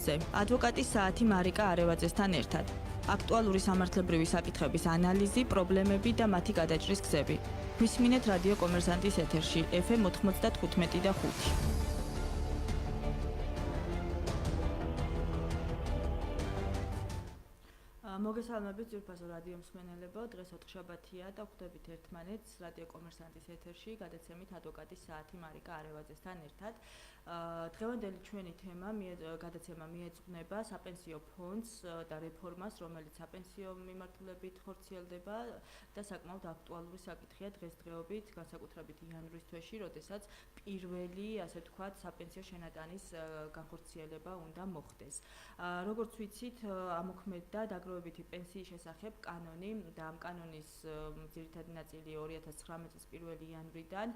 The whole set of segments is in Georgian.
პოდკასტზე ადვოკატის საათი მარიკა არევაძესთან ერთად. აქტუალური სამართლებრივი საკითხების ანალიზი, პრობლემები და მათი გადაჭრის გზები. გვისმინეთ რადიო კომერსანტის ეთერში FM 95.5. მოგესალმებით ძვირფასო რადიო მსმენელებო, დღეს ოთხშაბათია და ვხვდებით ერთმანეთს რადიო კომერსანტის ეთერში გადაცემით ადვოკატის საათი მარიკა არევაძესთან ერთად. დღევანდელი ჩვენი თემა გადაცემა მიეძღვნება საპენსიო ფონდს და რეფორმას, რომელიც საპენსიო მიმართულებით ხორციელდება და საკმაოდ აქტუალური საკითხია დღესდღეობით, განსაკუთრებით იანვრის თვეში, როდესაც პირველი, ასე ვთქვათ, საპენსიო შენატანის განხორციელება უნდა მოხდეს. როგორც ვიცით, ამოქმედდა დაგროვებითი პენსიის შესახებ კანონი და ამ კანონის ძირითადი ნაწილი 2019 წლის 1 იანვრიდან,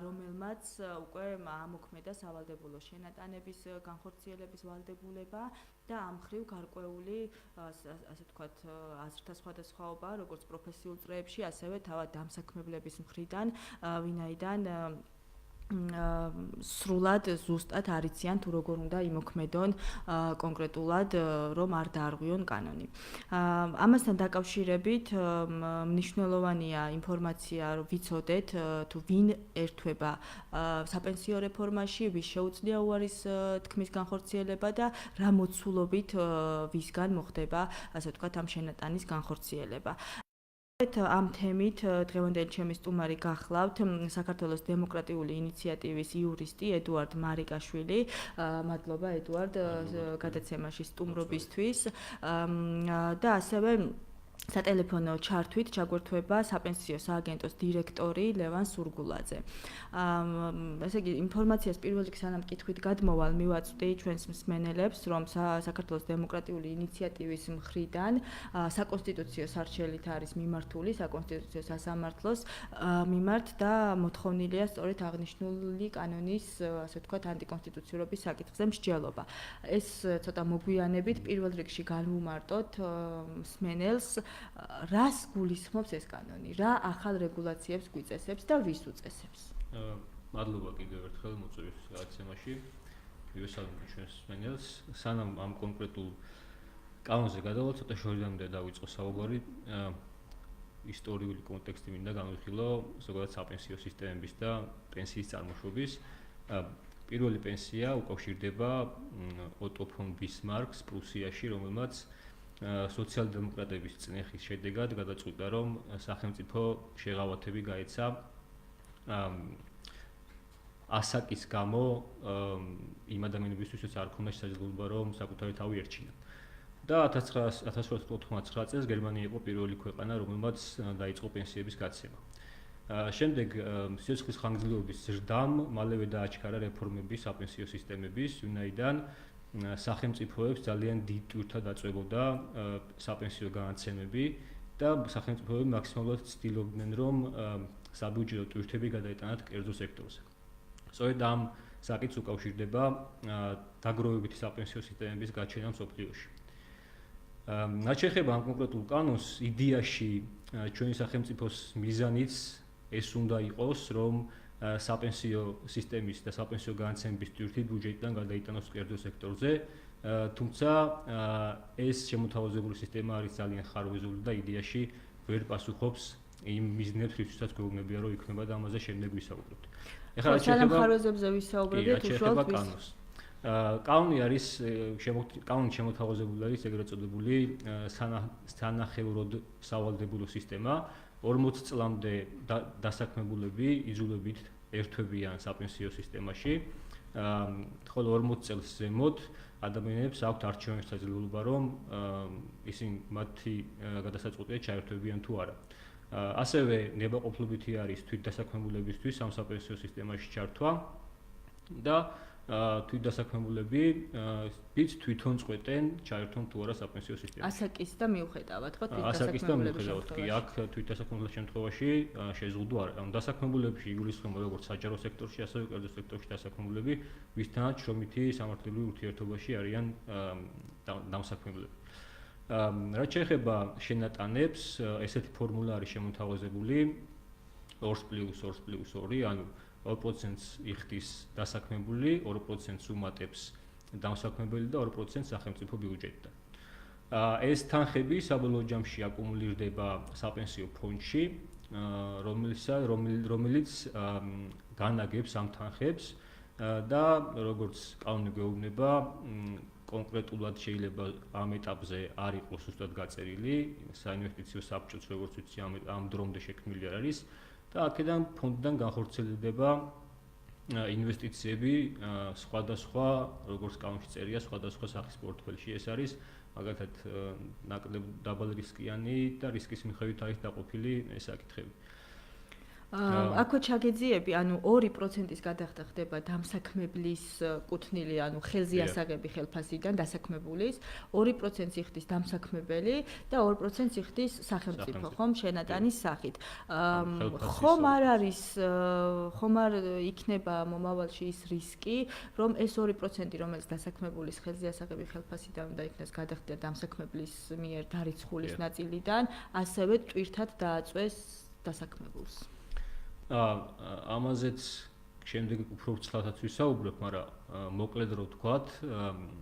რომელმაც უკვე ამოქმედა სავალდებულო შენატანების განხორციელების ვალდებულება და ამ მხრივ გარკვეული, ასე ვთქვათ, აზრთა სხვადასხვაობა, როგორც პროფესიულ წრეებში, ასევე თავად დამსაქმებლების მხრიდან, ვინაიდან სრულად ზუსტად არ იციან თუ როგორ უნდა იმოქმედონ კონკრეტულად, რომ არ დაარღვიონ კანონი. ამასთან დაკავშირებით მნიშვნელოვანია ინფორმაცია, რომ ვიცოდეთ თუ ვინ ერთვება საპენსიო რეფორმაში, ვის შეუძლია უარის თქმის განხორციელება და რა მოცულობით ვისგან მოხდება, ასე ვთქვათ, ამ შენატანის განხორციელება. ამ თემით დღევანდელი ჩემი სტუმარი გახლავთ საქართველოს დემოკრატიული ინიციატივის იურისტი ედუარდ მარიკაშვილი. მადლობა ედუარდ გადაცემაში სტუმრობისთვის და ასევე სატელეფონო ჩართვით ჩაგვერთვება საპენსიო სააგენტოს დირექტორი ლევან სურგულაძე. ესე იგი, ინფორმაციას პირველ რიგში სანამ კითხვით გადმოვალ, მივაწვდი ჩვენს მსმენელებს, რომ საქართველოს დემოკრატიული ინიციატივის მხრიდან საკონსტიტუციო სარჩელით არის მიმართული საკონსტიტუციო სასამართლოს მიმართ და მოთხოვნილია სწორედ აღნიშნული კანონის, ასე ვთქვათ, ანტიკონსტიტუციურობის საკითხზე მსჯელობა. ეს ცოტა მოგვიანებით პირველ რიგში განვუმარტოთ მსმენელს, რას გულისხმობს ეს კანონი, რა ახალ რეგულაციებს გვიწესებს და ვის უწესებს? მადლობა კიდევ ერთხელ მოწვევის გადაცემაში. მივესალმებით ჩვენს მსმენელს. სანამ ამ კონკრეტულ კანონზე გადავალთ, ცოტა შორიდან დავიწყო საუბარი. ისტორიული კონტექსტი მინდა განვიხილო, ზოგადად საპენსიო სისტემების და პენსიის წარმოშობის. პირველი პენსია უკავშირდება ოტო ფონ ბისმარკს პრუსიაში, რომელმაც სოციალ-დემოკრატების წინეხის შედეგად გადაწყვიტა, რომ სახელმწიფო შეღავათები გაეცა ასაკის გამო იმ ადამიანებისთვის, არ ქონდა შესაძლებლობა, რომ საკუთარი თავი ერჩინან. და 1999 წელს გერმანია იყო პირველი ქვეყანა, რომელმაც დაიწყო პენსიების გაცემა. შემდეგ სიცოცხლის ხანგრძლივობის ზრდამ მალევე დააჩქარა რეფორმები საპენსიო სისტემების, ვინაიდან სახელმწიფოებს ძალიან დიდ ტვირთად აწვებოდა საპენსიო განაცემები და სახელმწიფოები მაქსიმალურად ცდილობდნენ, რომ საბიუჯეტო ტვირთები გადაეტანათ კერძო სექტორზე. სწორედ ამ საკითხს უკავშირდება დაგროვებითი საპენსიო სისტემების გაჩენა მსოფლიოში. რაც შეეხება ამ კონკრეტულ კანონს, იდეაში ჩვენი სახელმწიფოს მიზანიც ეს უნდა იყოს, რომ საპენსიო სისტემის და საპენსიო განაცემების ტვირთი ბიუჯეტიდან გადაიტანოს კერძო სექტორზე, თუმცა ეს შემოთავაზებული სისტემა არის ძალიან ხარვეზული და იდეაში ვერ პასუხობს იმ მიზნებს, რისთვისაც გვეუბნებია, რომ იქნება და ამაზე შემდეგ ვისაუბრებთ. ეხლა რაც შეეხება ხარვეზებზე ვისაუბრებთ, უშუალოდ კანონს. კანონი არის კანონით შემოთავაზებული არის ეგრეთ წოდებული სანახევროდ სავალდებულო სისტემა. 40 წლამდე დასაქმებულები იძულებით ერთვებიან საპენსიო სისტემაში, ხოლო 40 წელს ზემოთ ადამიანებს აქვთ არჩევანის შესაძლებლობა, რომ ისინი მათი გადასაწყვეტია ჩაერთვებიან თუ არა. ასევე ნებაყოფლობითი არის თვითდასაქმებულებისთვის ამ საპენსიო სისტემაში ჩართვა და თვითდასაქმებულები თვითონ წყვეტენ ჩაერთონ თუ არა საპენსიო სისტემაში. ასაკის და მიუხედავად, ხო, ასაკის და მიუხედავად კი აქ თვითდასაქმებულების შემთხვევაში შეზღუდვა არ აქვს. დასაქმებულებში იგულისხმება როგორც საჯარო სექტორში, ასევე კერძო სექტორში დასაქმებულები, ვისთანაც შრომითი სამართლებრივი ურთიერთობაში არიან დამსაქმებლები. რაც შეეხება შენატანებს, ესეთი ფორმულა არის შემოთავაზებული 2+2+2, ანუ 2%-ს იხდის დასაქმებული, 2%-ს უმატებს დამსაქმებელი და 2% სახელმწიფო ბიუჯეტიდან. ეს თანხები საბოლოო ჯამში აკუმულირდება საპენსიო ფონდში, რომელიც განაგებს ამ თანხებს და როგორც კანონი გვეუბნება, კონკრეტულად შეიძლება ამ ეტაპზე არ იყოს ზუსტად გაწერილი, საინვესტიციო საბჭოც როგორც ვიცი ამ დრომდე შექმნილი არ არის და აქედან ფონდიდან განხორციელდება ინვესტიციები სხვადასხვა, როგორც კანონში წერია, სხვადასხვა სახის პორტფელში. ეს არის მაგალითად ნაკლებ დაბალ რისკიანი და რისკის მიხედვით არის დაყოფილი ეს საკითხები. აქვე ჩაგეძიები, ანუ 2%-ის გადახდა ხდება დამსაქმებლის კუთვნილი, ანუ ხელზე ასაღები ხელფასიდან დასაქმებულის, 2% იხდის დამსაქმებელი და 2% იხდის სახელმწიფო, ხომ, შენატანის სახით. ხომ არ არის, ხომ არ იქნება მომავალში ის რისკი, რომ ეს 2%, რომელიც დასაქმებულის ხელზე ასაღები ხელფასიდან უნდა იქნას გადახდა დამსაქმებლის მიერ დარიცხულის ნაწილიდან, ასევე ტვირთად დააწვეს დასაქმებულს. ამაზეც შემდეგ უფრო ვრცლადაც ვისაუბრებ, მაგრამ მოკლედ რო ვთქვათ,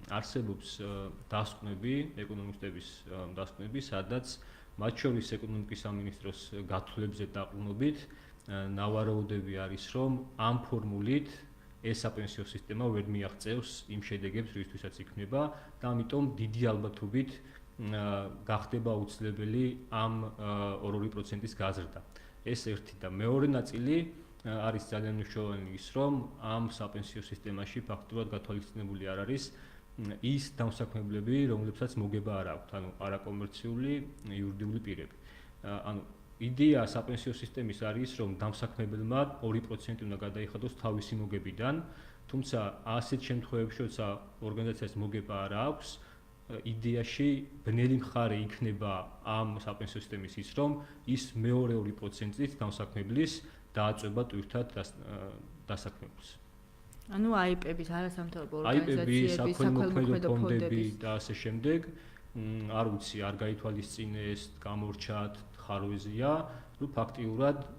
არსებობს დასკვნები, ეკონომისტების დასკვნები, სადაც მათ შორის ეკონომიკის სამინისტროს გათვლებზე დაყრდნობით ნავარაუდები არის, რომ ამ ფორმულით ეს საპენსიო სისტემა ვერ მიაღწევს იმ შედეგებს, რისთვისაც იქნება და ამიტომ დიდი ალბათობით გახდება აუცილებელი ამ 2%-ის გაზრდა. ეს ერთი და მეორე ნაწილი არის ძალიან მნიშვნელოვანი ის, რომ ამ საპენსიო სისტემაში ფაქტურად გათვალისწინებული არ არის ის დამსაქმებლები, რომლებსაც მოგება არ აქვთ, ანუ არაკომერციული იურიდიული პირები. ანუ იდეა საპენსიო სისტემის არის, რომ დამსაქმებელმა 2% უნდა გადაიხადოს თავისი მოგებიდან, თუმცა ასეთ შემთხვევებში, როცა ორგანიზაციას მოგება არ აქვს, იდეაში ბნელი მხარე იქნება ამ საპენსიო სისტემის ის, რომ ის მეორე 2%-ით დამსაქმებლის დააწვება ტვირთად დასაქმებულს. ანუ აიპების არასამთავრობო ორგანიზაციების, საქველმოქმედო ფონდები და ასე შემდეგ, არ ვიცი, არ გაითვალისწინეს, გამორჩათ, ხარვეზია, ну ფაქტიურად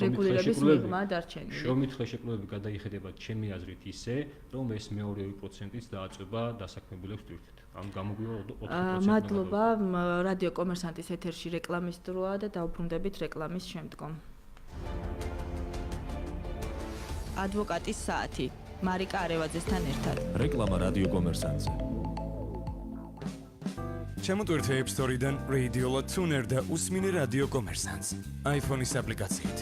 რეგულირების მიღმა დარჩენილი. შრომით ხელშეკრულებები გადაიხედება ჩემი აზრით ისე, რომ ეს მეორე 2%-ით დააწვება დასაქმებულებს ტვირთად. ამ გამოგვივა 4%. მადლობა, რადიო კომერსანტის ეთერში რეკლამის დროა და დავბრუნდებით რეკლამის შემდგომ. ადვოკატის საათი, მარიკა არევაძესთან ერთად. რეკლამა რადიო კომერსანტზე. შემოტვირთე App Store-დან რადიო ტუნერ და უსმინე რადიო კომერსანტს iPhone-ის აპლიკაციით.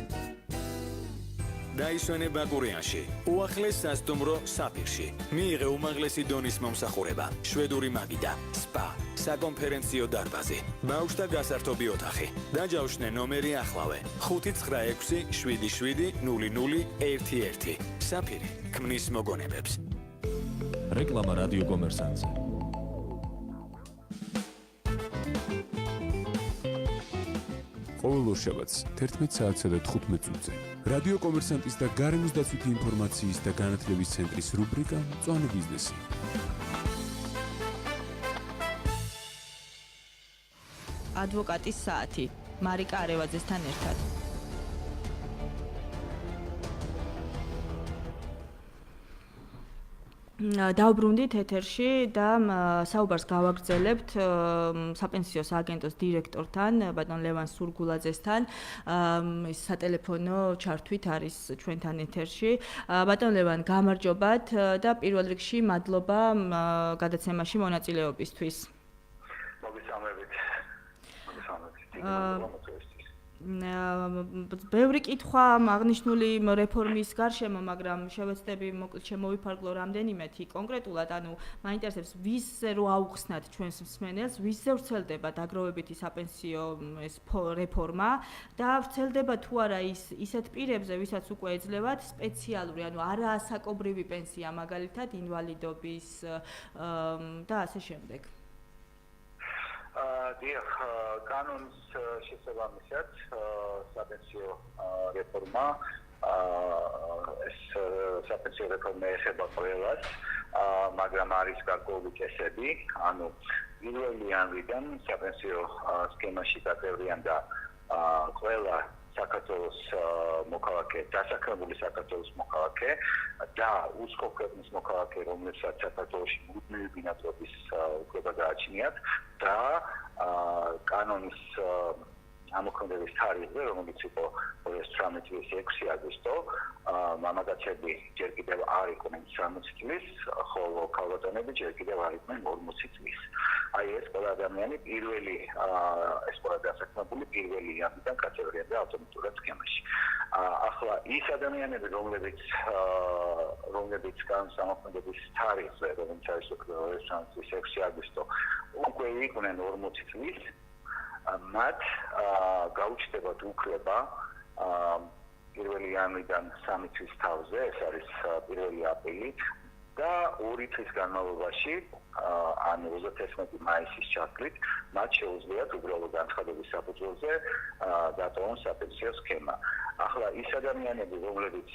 დაისვენე ბაკურიანში, უახლეს სასტუმრო საფირში. მიიღე უმაღლესი დონის მომსახურება, შვედური მაგიდა, სპა, საკონფერენციო დარბაზი, ბავშვთა გასართობი ოთახი. დაჯავშნე ნომერი ახლავე 596-77-0011. საფირი ქმნის მოგონებებს. რეკლამა რადიო კომერსანტზე. ყოველ შაბათს 11 საათსა და 15 წუთზე რადიო კომერსანტის და გარემოს დაცვითი ინფორმაციის და განათლების ცენტრის რუბრიკა მწვანე ბიზნესი. ადვოკატის საათი, მარიკა არევაძესთან ერთად. დავბრუნდით ეთერში და საუბარს გავაგრძელებთ საპენსიო სააგენტოს დირექტორთან, ბატონ ლევან სურგულაძესთან. ეს სატელეფონო ჩართვით არის ჩვენთან ეთერში. ბატონ ლევან, გამარჯობათ და პირველ რიგში მადლობა გადაცემაში მონაწილეობისთვის. მოგესალმებით. ბევრი კითხვა აღნიშნული რეფორმის გარშემო, მაგრამ შევეცდები მოკლედ შემოვიფარგლო რამდენიმეთი კონკრეტულად, ანუ მაინტერესებს ვისზე რო აუხსნათ ჩვენს მსმენელს, ვისზე ვრცელდება დაგროვებითი საპენსიო ეს რეფორმა და ვრცელდება თუ არა ისეთ პირებზე, ვისაც უკვე ეძლევათ სპეციალური, ანუ არაასაკობრივი პენსია, მაგალითად ინვალიდობის და ასე შემდეგ. დიახ, კანონის შესაბამისად საპენსიო რეფორმა ეს საპენსიო რეფორმა ეხება ყველას, მაგრამ არის გარკვეული წესები, ანუ 1 იანვრიდან საპენსიო სქემაში დაწევრიანდა ყველა საქართველოს მოქალაქე, დასაქმებული საქართველოს მოქალაქე და უცხო ქვეყნის მოქალაქე, რომლებსაც საქართველოში მუდმივი ბინადრობის უფლება გააჩნიათ და კანონის ამოქმედების თარიღზე, რომელიც იყო 2018 აგვისტო, მამაკაცები ჯერ კიდევ არ იყვნენ 60 წლის, ხოლო ქალბატონები ჯერ კიდევ არ იყვნენ 40 წლის. აი ეს ყველა ადამიანი პირველი ეს ყველა დასაქმებული პირველი იანვიდან კატეგორიაზე ავტომატურად სქემაში. ახლა ის ადამიანები, რომლებიც კანონის ამოქმედების თარიღზე, რომელიც არის 2018 აგვისტო, უკვე იყვნენ 40 წლის, მათ გაუჩნდებათ უფლება პირველი იანვრიდან 3 თვის თავზე, ეს არის 1 აპრილი და 2 თვის განმავლობაში, ანუ 31 მაისის ჩათვლით, მათ შეუძლიათ უბრალო განცხადების საფუძველზე დატოვონ საპენსიო სქემა. ახლა ის ადამიანები, რომლებიც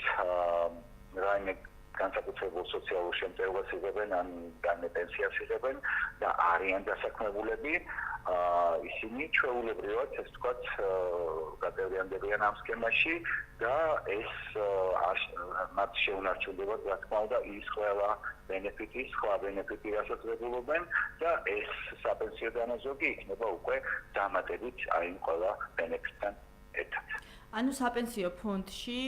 რაიმე განსაკუთრებულ სოციალურ შემწეობას იღებენ, ან განმეპენსიას იღებენ და არიან დასაქმებულები, ისინი ჩვეულებრივად, ეს ვთქვათ, გადავრიანდებიან ამ სქემაში და ეს მათ შეუნარჩუნდებათ, რა თქმა უნდა, ის ყველა ბენეფიტი, სხვა ბენეფიტი, რასაც რეგულობენ და ეს საპენსიო დანაზოგი იქნება უკვე დამატებით აი იმ ყველა ბენეფიტთან ერთად. ანუ საპენსიო ფონდში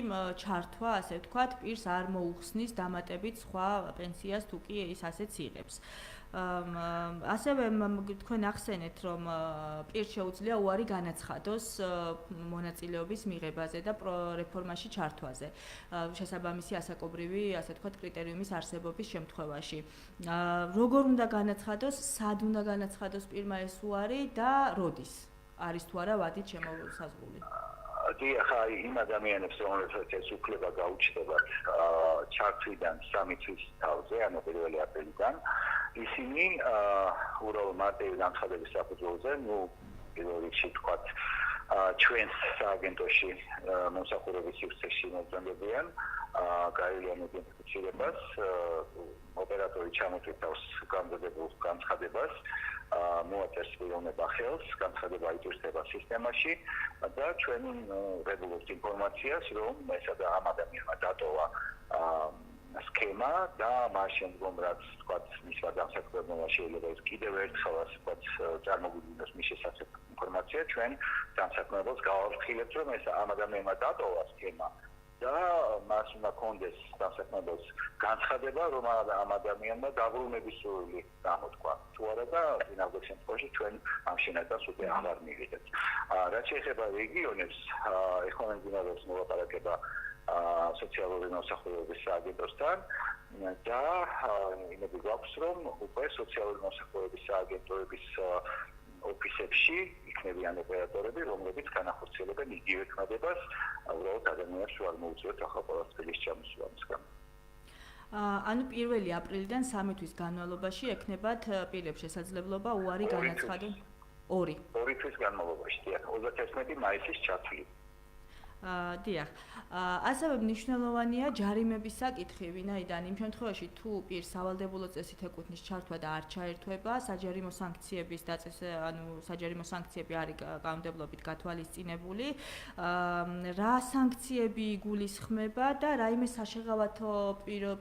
ჩართვა, ასე ვთქვათ, პირს არ მოუხსნის დამატებით სხვა პენსიას თუ კი ის ასეც იღებს. ასევე თქვენ ახსენეთ, რომ პირს შეუძლია უარი განაცხადოს მონაწილეობის მიღებაზე და რეფორმაში ჩართვაზე, შესაბამისი ასაკობრივი, ასე ვთქვათ, კრიტერიუმის არსებობის შემთხვევაში. როგორ უნდა განაცხადოს, სად უნდა განაცხადოს პირმა ეს უარი და როდის არის თუ არა ვადით შემოსაზღვრული? დიახ, იმ ადამიანებს, რომლებსაც ეს უფლება გაუჩნდებათ ჩართვიდან 3 თვის თავზე, ანუ 1 აპრილიდან, ისინი უბრალოდ მარტივი განცხადების საფუძველზე, პირველ რიგში ვთქვათ, ჩვენს სააგენტოში მომსახურების სივრცეში მოძებნებიან გაივლიან იდენტიფიცირებას, ოპერატორი ჩამოთვლის გამზადებულ განცხადებას, მოაწერს პიროვნება ხელს, განცხადება იწურდება სისტემაში და ჩვენ ვებულობთ ინფორმაციას, რომ ეს ამ ადამიანმა დატოვა სქემა და მას შემდგომ რაც ვთქვათ, მისმა დამსაქმებელმა შეიძლება ის კიდევ ერთხელ ასე ვთქვათ, წარმოგვიდგინოს მის შესახებ ინფორმაცია, ჩვენ დამსაქმებელს გავაფრთხილებთ, რომ ეს ამ ადამიანმა დატოვა სქემა და მას უნდა კონდეს დასაქმებელს განცხადება, რომ ამ ადამიანმა დაბრუნების სურვილი გამოთქვა. თუ არა და წინააღმდეგ შემთხვევაში ჩვენ ამ შენადას უკვე აღარ მივიდეთ. რაც შეეხება რეგიონებს, ეხლა მიმდინარეობს მოლაპარაკება სოციალური მოსახლეობის სააგენტოსთან და იმედი გვაქვს, რომ უკვე სოციალური მოსახლეობის სააგენტოების ოფისებში იქნებიან ოპერატორები, რომლებიც განახორციელებენ იგივე ქმედებას, უბრალოდ ადამიანებს არ მოუწევთ ახლა ყველასთვის ჩამოსვლა ამისგან. ანუ 1 აპრილიდან 3 თვის განმავლობაში ექნებათ პირებს შესაძლებლობა უარი განაცხადონ 2 თვის განმავლობაში, დიახ, 31 მაისის ჩათვლით. დიახ. ასევე მნიშვნელოვანია ჯარიმების საკითხი, ვინაიდან იმ შემთხვევაში თუ პირს სავალდებულო წესით ეკუთვნის ჩართვა და არ ჩაერთვება, საჯარიმო სანქციების საჯარიმო სანქციები არის კანონმდებლობით გათვალისწინებული, რა სანქციები იგულისხმება და რაიმე საშეღავათო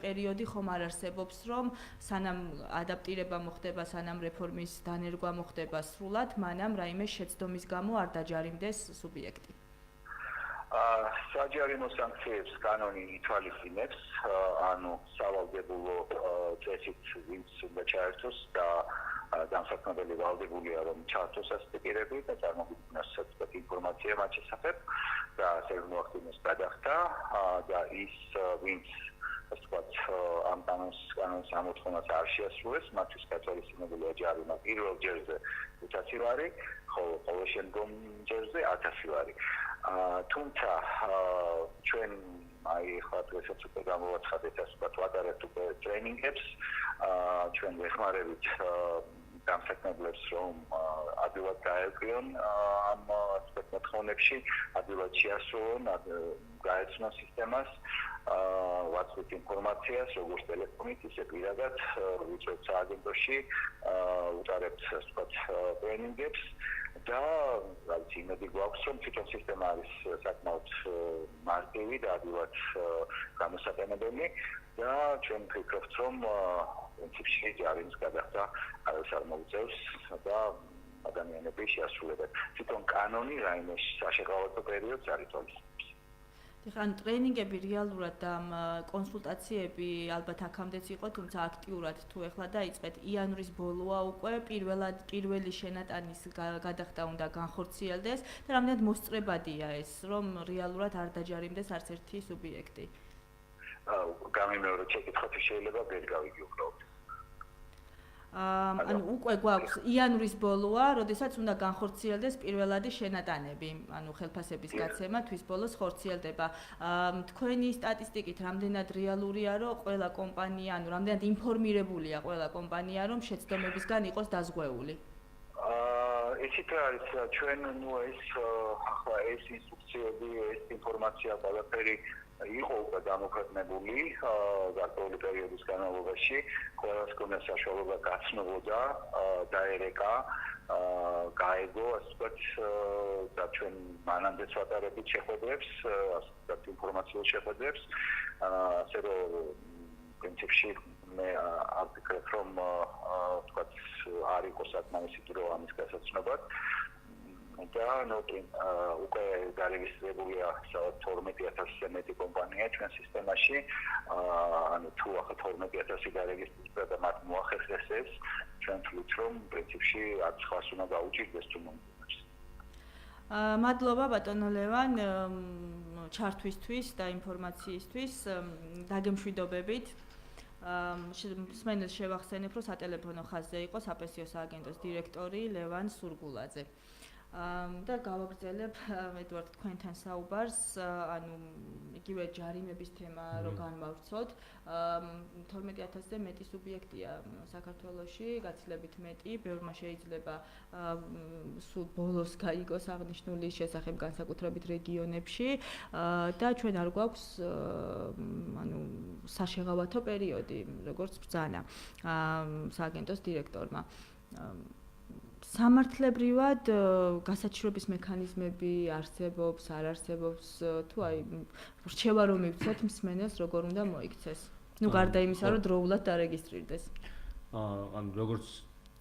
პერიოდი ხომ არ არსებობს, რომ სანამ ადაპტირება მოხდება, სანამ რეფორმის დანერგვა მოხდება სრულად, მანამ რაიმე შეცდომის გამო არ დაჯარიმდეს სუბიექტი. საჯარიმო სანქციებს კანონი ითვალისწინებს, ანუ სავალდებულო წესით ვინც უნდა ჩაერთოს და დამსაქმებელი ვალდებულია რომ ჩაერთოს ასეთი პირები და წარმოგვიდგინოს საწყობი ინფორმაცია მათ შესახებ და ასე რომ მოახდინოს გადახდა და ის ვინც ასე ვთქვათ ამ კანონის ამოთხოვნას არ შეასრულეს, მათთვის გათვალისწინებულია ჯარიმა პირველ ჯერზე 500 ლარი, ხოლო ყოველ შემდგომ ჯერზე 1000 ლარი. თუმცა ჩვენ აი ხა დღესაც უკვე გამოვაცხადეთ ასე ვთქვათ, ვატარებთ უკვე ტრენინგებს, ჩვენ ვეხმარებით დამსაქმებლებს, რომ ადვილად გაერკვიონ ამ მოთხოვნებში, ადვილად შეასრულონ, გაეცნონ სისტემას, ვაწვდით ინფორმაციას, როგორც ტელეფონით, ისე პირადად, ვიწვევთ სააგენტოში, ვუტარებთ ასე ვთქვათ ტრენინგებს და რაც იმედი გვაქვს რომ თვითონ სისტემა არის საკმაოდ მარტივი და ადვილად გამოსაყენებელი და ჩვენ ვფიქრობთ რომ პრინციპში ჯარიმის გადახდა არავის არ მოუწევს და ადამიანები შეასრულებენ თვითონ კანონი რაიმე საშეღავათო პერიოდს არ ითვალისწინებს. ხან ტრენინგები რეალურად და კონსულტაციები ალბათ აქამდეც იყო, თუმცა აქტიურად თუ ეხლა დაიწყეთ იანვრის ბოლოა უკვე პირველი შენატანის გადახდა უნდა განხორციელდეს და რამდენად მოსწრებადია ეს, რომ რეალურად არ დაჯარიმდეს არც ერთი სუბიექტი. გამიმეორე შეკითხვით შეიძლება ვერ გავიგე უბრალოდ. ანუ უკვე გვაქვს იანვრის ბოლოა, როდესაც უნდა განხორციელდეს პირველადი შენატანები, ანუ ხელფასების გაცემა თვის ბოლოს ხორციელდება. თქვენი სტატისტიკით რამდენად რეალურია, რომ ყველა კომპანია, ანუ რამდენად ინფორმირებულია ყველა კომპანია, რომ შეცდომებისგან იყოს დაზღვეული? ისიც არის ჩვენ ახლა ეს ინსტრუქციები, ეს ინფორმაცია ყველაფერი იყო უკვე დამოუკიდებელი გარკვეული პერიოდის განმავლობაში, ყველას ჰქონდა საშუალება გაცნობოდა, დაერეკა, გაეგო, ასე ვთქვათ, და ჩვენ მანამდეც ვატარებით შეხვედრებს, ასე ვთქვათ, ინფორმაციულ შეხვედრებს, ასე რომ პრინციპში მე არ ვფიქრობ, რომ ვთქვათ, არ იყო საკმარისი დრო ამის გასაცნობად. და უკვე გარეგისტრირებულია 12000-ზე მეტი კომპანია ჩვენ სისტემაში, ანუ თუ ახლა 12000 გარეგისტრირდა და მათ მოახერხეს ეს, ჩვენ ვთვლით რომ პრინციპში არც ხას უნდა გაუჭირდეს თუ მომდევნოს. მადლობა ბატონო ლევან ჩართვისთვის და ინფორმაციისთვის, დაგემშვიდობებით. მსმენელს შევახსენებ, რომ სატელეფონო ხაზზე იყო საპენსიო სააგენტოს დირექტორი ლევან სურგულაძე. და გავაგრძელებ ედუარდ თქვენთან საუბარს, ანუ იგივე ჯარიმების თემა რო განვავრცოთ. 12000-ზე მეტი სუბიექტია საქართველოში, გაცილებით მეტი, ბევრმა შეიძლება სულ ბოლოს გაიგოს აღნიშნული შესახებ განსაკუთრებით რეგიონებში და ჩვენ არ გვაქვს ანუ საშეღავათო პერიოდი, როგორც ბრძანა სააგენტოს დირექტორმა. სამართლებრივად გასაჩივრების მექანიზმები არსებობს, არ არსებობს, თუ აი რჩევა რომ მივცეთ მსმენელს როგორ უნდა მოიქცეს. ნუ გარდა იმისა, რომ დროულად დარეგისტრირდეს. ანუ როგორც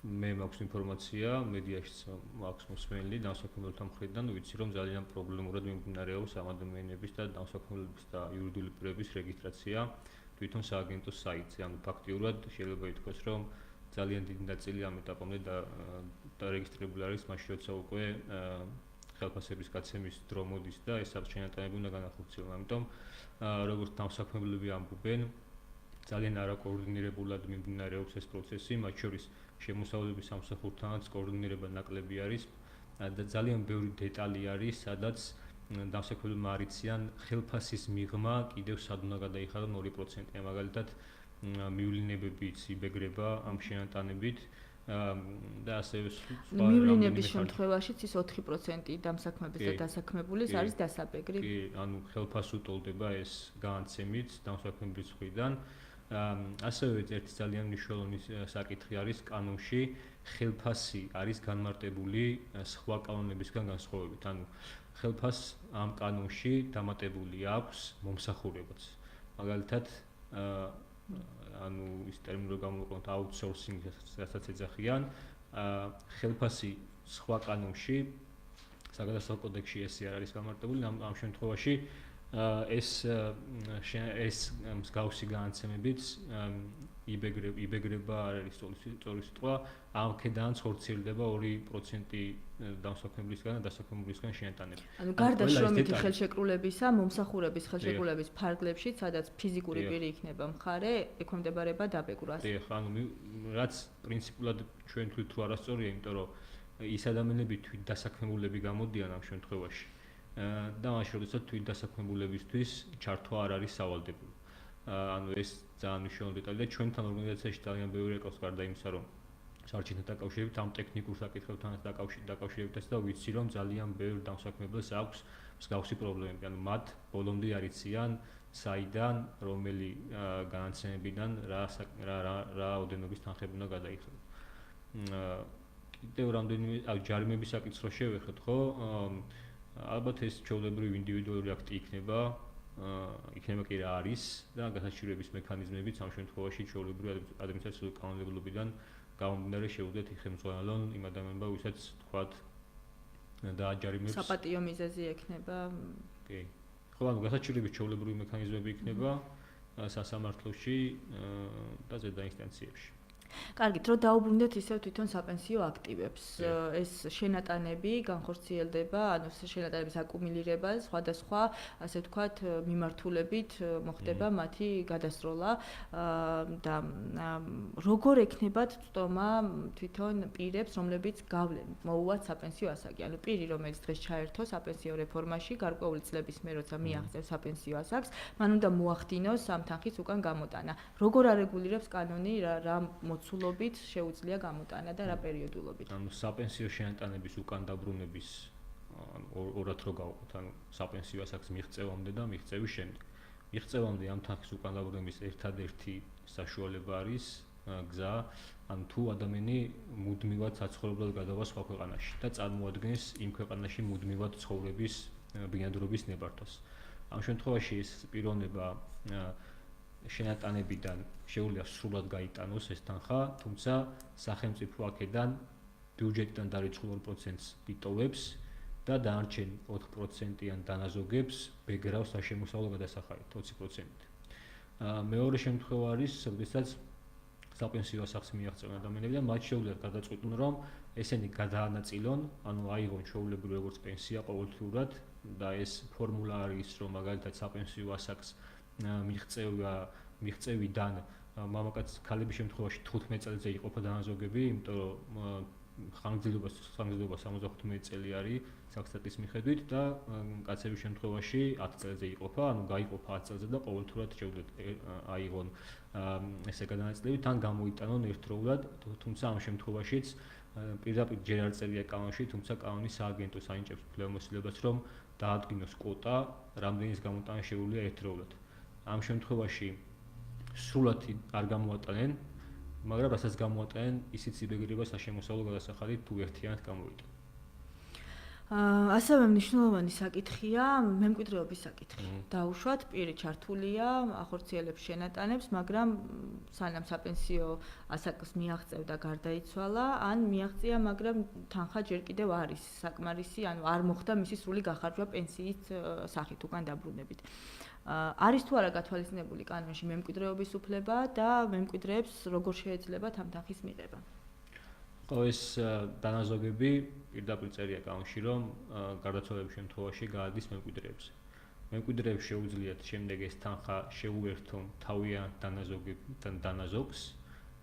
მე მაქვს ინფორმაცია, მედიაშიც მაქვს მოსმენელი დამსაქმებელთა მხრიდან, ვიცი რომ ძალიან პრობლემურად მიმდინარეობს ამ ადამიანების და დამსაქმებელების და იურიდიული პირების რეგისტრაცია თვითონ სააგენტოს საიტზე. ანუ ფაქტიურად შეიძლება ითქვას, რომ ძალიან დიდი ნაწილი ამ ეტაპამდე დარეგისტრირებული არის, მაშინ როცა უკვე ხელფასების გაცემის დრო მოდის და ეს შენატანები უნდა განახორციელონ. ამიტომ როგორც დამსაქმებლები ამბობენ, ძალიან არაკოორდინირებულად მიმდინარეობს ეს პროცესი, მათ შორის შემოსავლების სამსახურთანაც კოორდინირება ნაკლები არის და ძალიან ბევრი დეტალი არის, სადაც დამსაქმებლებმა არ იციან ხელფასის მიღმა კიდევ სად უნდა გადაიხადონ 2%. მაგალითად მივლინებებიც იბეგრება ამ შენატანებით და ასევე სხვა მივლინების შემთხვევაშიც ის 4% დამსაქმების და დასაქმებულის არის დასაბეგრი. კი, ანუ ხელფასს უტოლდება ეს განაცემით დამსაქმებლის მხრიდან. ასევე ერთი ძალიან მნიშვნელოვანი საკითხი არის კანონში ხელფასი არის განმარტებული სხვა კანონებისგან განსხვავებით. ანუ ხელფასს ამ კანონში დამატებული აქვს მომსახურებაც. მაგალითად ანუ ის ტერმინი რო გამოვიყენოთ outsourcing, რასაც ეძახიან, ხელფასი სხვა კანონში, საგადასახადო კოდექსში ესე არ არის გამარტებული, ამ შემთხვევაში ეს მსგავსი განაცემებიც იბეგრება არ არის სწორი სიტყვა, ამქედანაც ხორციელდება 2% დამსაქმებლისგან და დასაქმებლისგან შენატანები. ანუ გარდა შრომითი ხელშეკრულებისა, მომსახურების ხელშეკრულების ფარგლებში, სადაც ფიზიკური პირი იქნება მხარე, ექვემდებარება დაბეგრვას. დიახ, ანუ რაც პრინციპულად ჩვენ თვით თუ არასწორია, იმიტომ რომ ის ადამიანები თვით დასაქმებულები გამოდიან ამ შემთხვევაში. და მაშინ როდესაც თვით დასაქმებულებისთვის ჩართვა არ არის სავალდებულო. ანუ ეს ძალიან მნიშვნელოვანი დეტალი და ჩვენთან ორგანიზაციაში ძალიან ბევრი ეკავს გარდა იმისა, რომ საარჩევნო დაკავშირებით ამ ტექნიკურ საკითხებთანაც დაკავშირებითაც და ვიცი, რომ ძალიან ბევრ დამსაქმებელს აქვს მსგავსი პრობლემები. ანუ მათ ბოლომდე არ იციან საიდან, რომელი განაცემებიდან რა ოდენობის თანხები უნდა გადაიხადოს. კიდევ რამდენიმე ჯარიმების საკითხს რო შევეხეთ, ხო? ალბათ ეს ჩვეულებრივი ინდივიდუალური აქტი იქნება კი რა არის და გასაჩივრების მექანიზმებიც ამ შემთხვევაში ჩვეულებრივი ადმინისტრაციული კანონმდებლობიდან გამომდინარე შეუძლიათ იხელმძღვანელონ იმ ადამიანებმა, ვისაც თქვათ დააჯარიმებს საპატიო მიზეზი ექნება. კი. ხო, ანუ გასაჩივრების ჩვეულებრივი მექანიზმები იქნება სასამართლოში და ზედა ინსტანციებში. კარგით, რომ დაუბრუნდეთ ისევ თვითონ საპენსიო აქტივებს. ეს შენატანები განხორციელდება, ანუ შენატანების აკუმულირება სხვადასხვა, ასე ვთქვათ, მიმართულებით მოხდება მათი გადასროლა და როგორ ექნებათ წტომა თვითონ პირებს, რომლებიც გავლენ მოუვათ საპენსიო ასაკი. ანუ პირი, რომელიც დღეს ჩაერთო საპენსიო რეფორმაში, გარკვეული წლების მერე როცა მიაღწევს საპენსიო ასაკს, მან უნდა მოახდინოს ამ თანხის უკან გამოტანა. როგორ არეგულირებს კანონი რა მოცულობით შეუძლია გამოტანა და რა პერიოდულობით? ანუ საპენსიო შენატანების უკან დაბრუნების ორად რო გავყოთ, ანუ საპენსიო ასაკს მიღწევამდე და მიღწევის შემდეგ. მიღწევამდე ამ თანხის უკან დაბრუნების ერთადერთი საშუალება არის გზა, ანუ თუ ადამიანი მუდმივად საცხოვრებლად გადავა სხვა ქვეყანაში და წარმოადგენს იმ ქვეყანაში მუდმივად ცხოვრების ბინადრობის ნებართვას. ამ შემთხვევაში ეს პიროვნება შენატანებიდან შეუძლია სრულად გაიტანოს ეს თანხა, თუმცა სახელმწიფო აქედან ბიუჯეტიდან დარიცხულ 2%-ს იტოვებს და დანარჩენ 4%-იან დანაზოგებს ბეგრავს საშემოსავლო გადასახადით 20%-ით. მეორე შემთხვევა არის, როდესაც საპენსიო ასაკს მიაღწევენ ადამიანები და მათ შეუძლიათ გადაწყვიტონ, რომ ესენი გადაანაწილონ, ანუ აიღონ ჩვეულებრივ როგორც პენსია ყოველთვიურად და ეს ფორმულა არის, რომ მაგალითად საპენსიო ასაკს მიღწევიდან მამაკაც ქალების შემთხვევაში 15 წელზე იყოფა დანაზოგები, იმიტომ რომ ხანგრძლივობა 75 წელი არის საქსტატის მიხედვით და კაცების შემთხვევაში 10 წელზე იყოფა, ანუ გაიყოფა 10 წელზე და ყოველთვიურად შეუძლიათ აიღონ ესე გადანაწილები, თან გამოიტანონ ერთდროულად, თუმცა ამ შემთხვევაშიც პირდაპირ ჯერ არ წერია კანონში, თუმცა კანონი სააგენტოს აინჭებს უფლებამოსილებას, რომ დაადგინოს კვოტა, რამდენის გამოტანა შეუძლია ერთდროულად. ამ შემთხვევაში სრულად არ გამოატანენ, მაგრამ რასაც გამოატანენ, ისიც იბეგრება საშემოსავლო გადასახადით თუ ერთიანად გამოვიდა. ასევე მნიშვნელოვანი საკითხია მემკვიდრეობის საკითხი. დაუშვათ, პირი ჩართულია, ახორციელებს შენატანებს, მაგრამ სანამ საპენსიო ასაკს მიაღწევ და გარდაიცვალა, ან მიაღწია, მაგრამ თანხა ჯერ კიდევ არის საკმარისი, ანუ არ მოხდა მისი სრული გახარჯვა პენსიის სახით უკან დაბრუნებით. არის თუ არა გათვალისწინებული კანონში მემკვიდრეობის უფლება და მემკვიდრეებს როგორ შეეძლებათ ამ თანხის მიღება? ხო, ეს დანაზოგები პირდაპირ წერია კანონში, რომ გარდაცვალების შემთხვევაში გაადის მემკვიდრეებს. მემკვიდრეებს შეუძლიათ შემდეგ ეს თანხა შეუერთონ თავიანთ დანაზოგებთან დანაზოგს,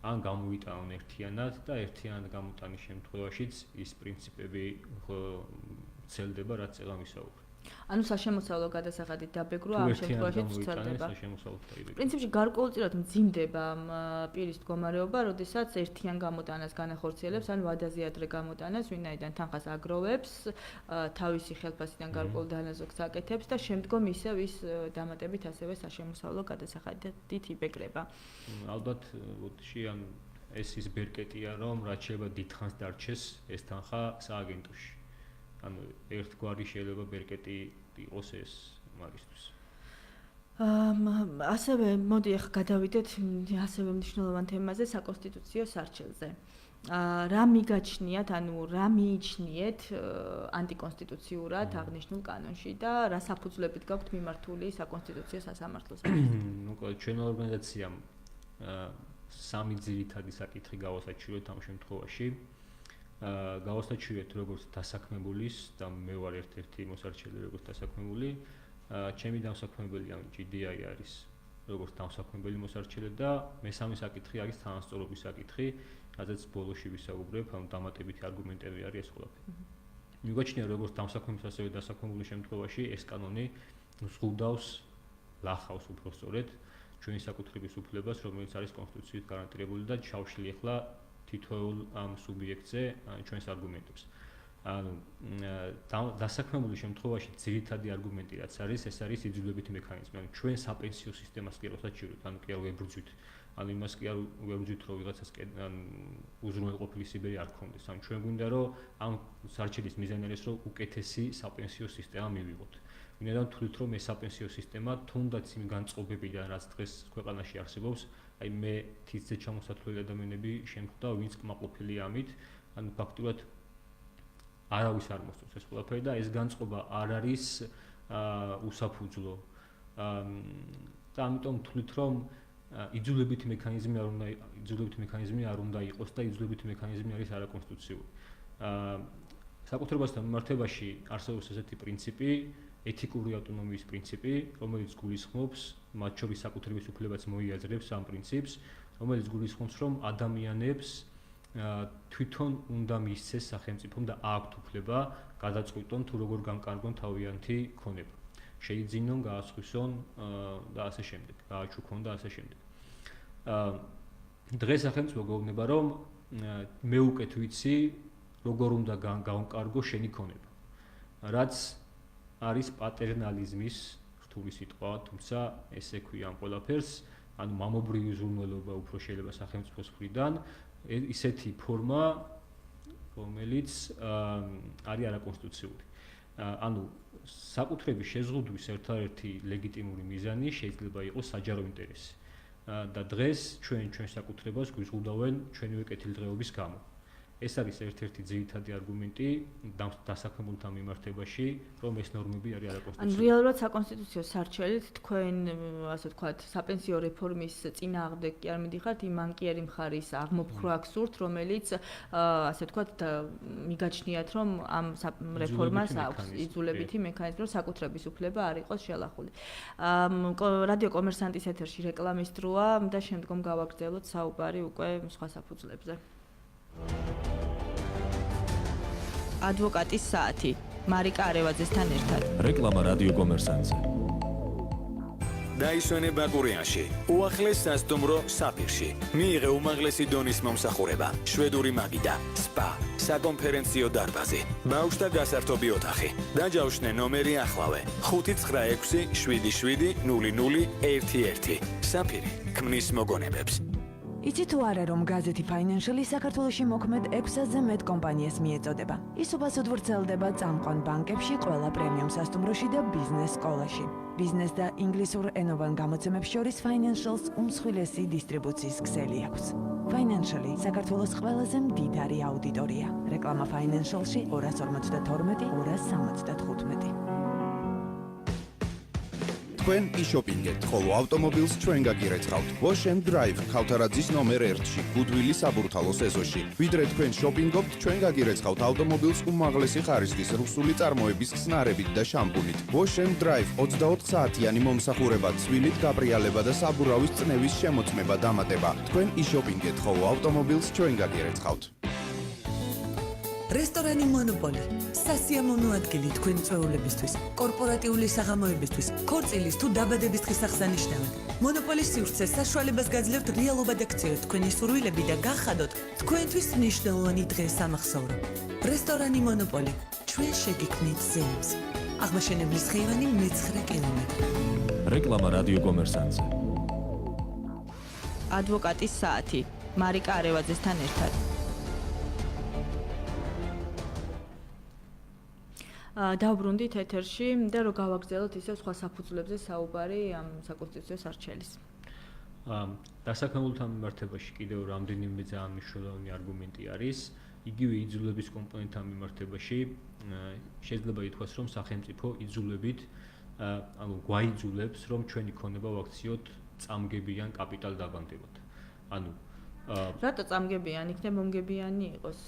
ან გამოიტანონ ერთიანად და ერთიანად გამოტანის შემთხვევაშიც ის პრინციპები ვრცელდება, რაც წელა მისაუბრა. ანუ საშემოსავლო გადასახადით დაბეგრვა ამ შემთხვევაში ვრცელდება. პრინციპში გარკვეულწილად მძიმდება პირის მდგომარეობა, როდესაც ერთიან გამოტანას განახორციელებს, ან ვადაზე ადრე გამოტანას, ვინაიდან თანხას აგროვებს, თავისი ხელფასიდან გარკვეულ დანაზოგს აკეთებს და შემდგომ ისევ ის დამატებით ასევე საშემოსავლო გადასახადით იბეგრება. ალბათ ან ეს ის ბერკეტია, რომ რაც შეიძლება დიდხანს დარჩეს ეს თანხა სააგენტოში. ანუ ერთგვარი შეიძლება ბერკეტი იყოს ეს მაგისთვის. ასევე მოდი ახლა გადავიდეთ ასევე მნიშვნელოვან თემაზე, საკონსტიტუციო სარჩელზე. რა მიგაჩნიათ, ანუ რა მიიჩნიეთ ანტიკონსტიტუციურად აღნიშნულ კანონში და რა საფუძვლებით გაქვთ მიმართული საკონსტიტუციო სასამართლოს? ჩვენმა ორგანიზაციამ სამი ძირითადი საკითხი გავასაჩივრეთ ამ შემთხვევაში. გავასაჩივრეთ როგორც დასაქმებულის და მე ვარ ერთ-ერთი მოსარჩელი როგორც დასაქმებული. ჩემი დამსაქმებელი ამ GDI არის როგორც დამსაქმებელი მოსარჩელი და მესამე საკითხი არის თანასწორობის საკითხი, რადგან ბოლოში ვისაუბრებ, ანუ დამატებითი არგუმენტები არის ეს ყველაფერი. მიგაჩნია როგორც დამსაქმების ასევე დასაქმებულის შემთხვევაში ეს კანონი ზღუდავს, ლახავს უბრალოდ ჩვენი საკუთრების უფლებას, რომელიც არის კონსტიტუციით გარანტირებული და ჩავშლი ახლა თითოეულ ამ სუბიექტზე ჩვენს არგუმენტებს. ანუ დასაქმებულის შემთხვევაში ძირითადი არგუმენტი რაც არის, ეს არის იძულებითი მექანიზმი. ანუ ჩვენ საპენსიო სისტემას კი როცა ჩივით, ანუ კი არ ვებრძვით ანუ იმას კი არ ვერ ვძვით რომ ვიღაცას უზრუნველყოფილი სიბერი არ გქონდეს. ანუ ჩვენ გვინდა რომ ამ სარჩელის მიზანი არის რომ უკეთესი საპენსიო სისტემა მივიღოთ. ვინაიდან თვლით რომ ეს საპენსიო სისტემა თუნდაც იმ განწყობებიდან რაც დღეს ქვეყანაში არსებობს, აი მე თითზე ჩამოსათვლელი ადამიანები შემხვდა, ვინც კმაყოფილია ამით, ანუ ფაქტურად არავის არ მოსწონს ეს ყველაფერი და ეს განწყობა არ არის უსაფუძვლო. და ამიტომ თვლით რომ იძულებითი მექანიზმი არ უნდა იყოს და იძულებითი მექანიზმი არის არაკონსტიტუციური. საკუთრებასთან მიმართებაში არსებობს ესეთი პრინციპი, ეთიკური ავტონომიის პრინციპი, რომელიც გულისხმობს, მათ შორის საკუთრების უფლებაც მოიაზრებს ამ პრინციპს, რომელიც გულისხმობს, რომ ადამიანებს თვითონ უნდა მისცეს სახელმწიფომ და აქვთ უფლება გადაწყვიტონ თუ როგორ განკარგონ თავიანთი ქონება. შეიძინონ, გაასხვისონ და ასე შემდეგ, გააჩუქონ და ასე შემდეგ. დღეს სახელმწიფო გვეუბნება, რომ მე უკეთ ვიცი, როგორ უნდა გავკარგო შენი ქონება. რაც არის პატერნალიზმის რთული სიტყვა, თუმცა ესე ქვია ამ ყველაფერს, ანუ მამობრივი უზრუნველობა უფრო შეიძლება სახელმწიფოს მხრიდან, ისეთი ფორმა, რომელიც არის არაკონსტიტუციური. ანუ საკუთრების შეზღუდვის ერთადერთი ლეგიტიმური მიზანი შეიძლება იყოს საჯარო ინტერესი. და დღეს ჩვენ საკუთრებას გვიზღუდავენ ჩვენივე კეთილდღეობის გამო. ეს არის ერთ-ერთი ძირითადი არგუმენტი დასაქმებულთა მიმართებაში, რომ ეს ნორმები არის არაკონსტიტუციური. ანუ რეალურად საკონსტიტუციო სარჩელით თქვენ, ასე ვთქვათ, საპენსიო რეფორმის წინააღმდეგ კი არ მიდიხართ, იმ ანკიერი მხარის აღმოფხვრა გსურთ, რომელიც ასე ვთქვათ, მიგაჩნიათ, რომ ამ რეფორმას აქვს იძულებითი მექანიზმი, რომ საკუთრების უფლება არ იყოს შელახული. რადიო კომერსანტის ეთერში რეკლამის დროა და შემდგომ გავაგრძელოთ საუბარი უკვე სხვა საფუძვლებზე. ადვოკატის საათი მარიკა არევაძესთან ერთად. რეკლამა რადიო კომერსანტზე. დაისვენე ბაკურიანში, უახლეს სასტუმრო საფირში. მიიღე უმაღლესი დონის მომსახურება, შვედური მაგიდა, სპა, საკონფერენციო დარბაზი, ბავშვთა გასართობი ოთახი. დაჯავშნე ნომერი ახლავე: 596-77-0011. საფირი ქმნის მოგონებებს. იცით თუ არა რომ გაზეთი Financial საქართველოში მოქმედ 6-ზე მეტ კომპანიას მიეწოდება. ის უბასოდ ვრცელდება წამყვან ბანკებში, ყველა პრემიუმ სასტუმროში და ბიზნეს სკოლაში. ბიზნეს და ინგლისურ ენოვან გამოცემებს შორის Financial-ს უმსხვილესი დისტრიბუციის ქსელი აქვს. Financial საქართველოს ყველაზე მდიდარი აუდიტორია. რეკლამა Financial-ში 252-275. თქვენ იშოპინგეთ, ხოლო ავტომობილს ჩვენ გაგირეცხავთ. Wash and Drive ქავთარაძის ნომერ 1-ში, გუდვილის საბურთალოს ეზოში. ვიდრე თქვენ შოპინგობთ, ჩვენ გაგირეცხავთ ავტომობილს უმაღლესი ხარისხის რუსული წარმოების ხსნარებით და შამპუნით. Wash and Drive 24 საათიანი მომსახურება, ცვილით გაბრიალება და საბურავის წნევის შემოწმება დამატება. თქვენ იშოპინგეთ, ხოლო ავტომობილს ჩვენ გაგირეცხავთ. რესტორანი მონოპოლი, სასიამოვნო ადგილი თქვენი წვეულებისთვის, კორპორატიული საღამოებისთვის, ქორწილის თუ დაბადების დღის აღსანიშნავად. მონოპოლის სივრცეს საშუალებას გაძლევთ რეალობად აქციოთ თქვენი სურვილები და გახადოთ თქვენთვის მნიშვნელოვანი დღე სამახსოვრო. რესტორანი მონოპოლი, ჩვენ შეგიქმნით ზეიმს. აღმაშენებლის ხეივანი მე-9 კილომეტრი. რეკლამა რადიო კომერსანტზე. ადვოკატის საათი მარიკა არევაძესთან ერთად. დავბრუნდით ეთერში და რომ გავაგრძელოთ ისე სხვა საფუძვლებზე საუბარი ამ საკონსტიტუციო სარჩელის. დასაქმებულთა მიმართებაში კიდევ რამდენიმე ძალიან მნიშვნელოვანი არგუმენტი არის. იგივე იძულების კომპონენტთან მიმართებაში შეიძლება ითქვას, რომ სახელმწიფო იძულებით, ანუ გვაიძულებს, რომ ჩვენი ქონება ვაქციოთ წამგებიან კაპიტალ დაბანდებად. ანუ რატო წამგებიანი იქნება, მომგებიანი იყოს?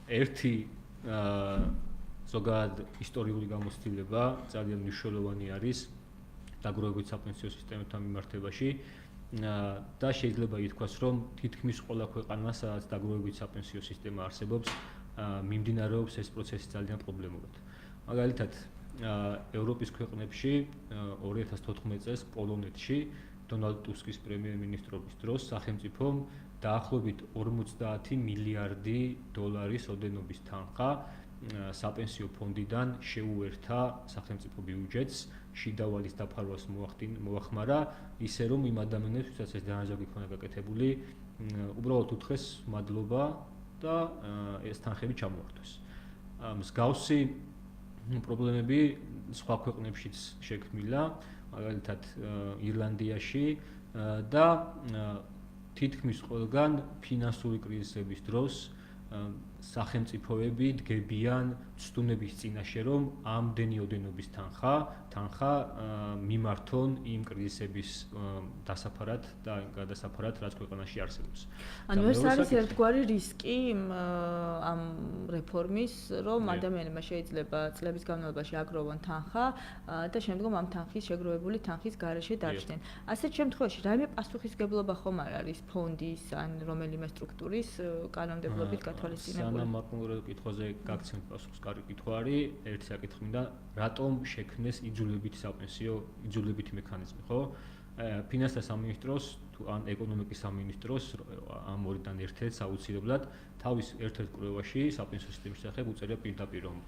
ერთი ზოგადად ისტორიული გამოცდილება ძალიან მნიშვნელოვანი არის დაგროვებით საპენსიო სისტემებთან მიმართებაში და შეიძლება ითქვას, რომ თითქმის ყველა ქვეყანა, სადაც დაგროვებით საპენსიო სისტემა არსებობს, მიმდინარეობს ეს პროცესი ძალიან პრობლემურად. მაგალითად, ევროპის ქვეყნებში 2014 წელს პოლონეთში დონალდ ტუსკის პრემიერ-მინისტრობის დროს სახელმწიფომ დაახლოებით 50 მილიარდი დოლარის ოდენობის თანხა საპენსიო ფონდიდან შეუერთა სახელმწიფო ბიუჯეტს შიდა ვალის დაფარვას მოახმარა ისე რომ იმ ადამიანებს, ვისაც ეს დანაზოგი ქონა გაკეთებული, უბრალოდ უთხრეს მადლობა და ეს თანხები ჩამოართვეს. მსგავსი პრობლემები სხვა ქვეყნებშიც შექმნილა, მაგალითად ირლანდიაში და თითქმის ყველგან ფინანსური კრიზისების დროს სახელმწიფოები დგებიან ცდუნების წინაშე, რომ ამდენი ოდენობის თანხა მიმართონ იმ კრიზისების დასაფარად და გადასაფარად, რაც ქვეყანაში არსებობს. ანუ ეს არის ერთგვარი რისკი ამ რეფორმის, რომ ადამიანებმა შეიძლება წლების განმავლობაში აგროვონ თანხა და შემდგომ ამ თანხის შეგროვებული თანხის გარეშე დარჩნენ. ასეთ შემთხვევაში რაიმე პასუხისგებლობა ხომ არ არის ფონდის ან რომელიმე სტრუქტურის კანონმდებლობით გათვალისწინებული? სანამ აკონკრეტულ კითხვაზე გაგცემთ პასუხს, კარგი კითხვა არის. ერთი საკითხი მინდა, რატომ შექმნეს იძულებითი საპენსიო იძულებითი მექანიზმი, ხო? ფინანსთა სამინისტროს თუ ან ეკონომიკის სამინისტროს ამ ორიდან ერთ-ერთს აუცილებლად თავის ერთ-ერთ კვლევაში საპენსიო სისტემის შესახებ უწერია პირდაპირ, რომ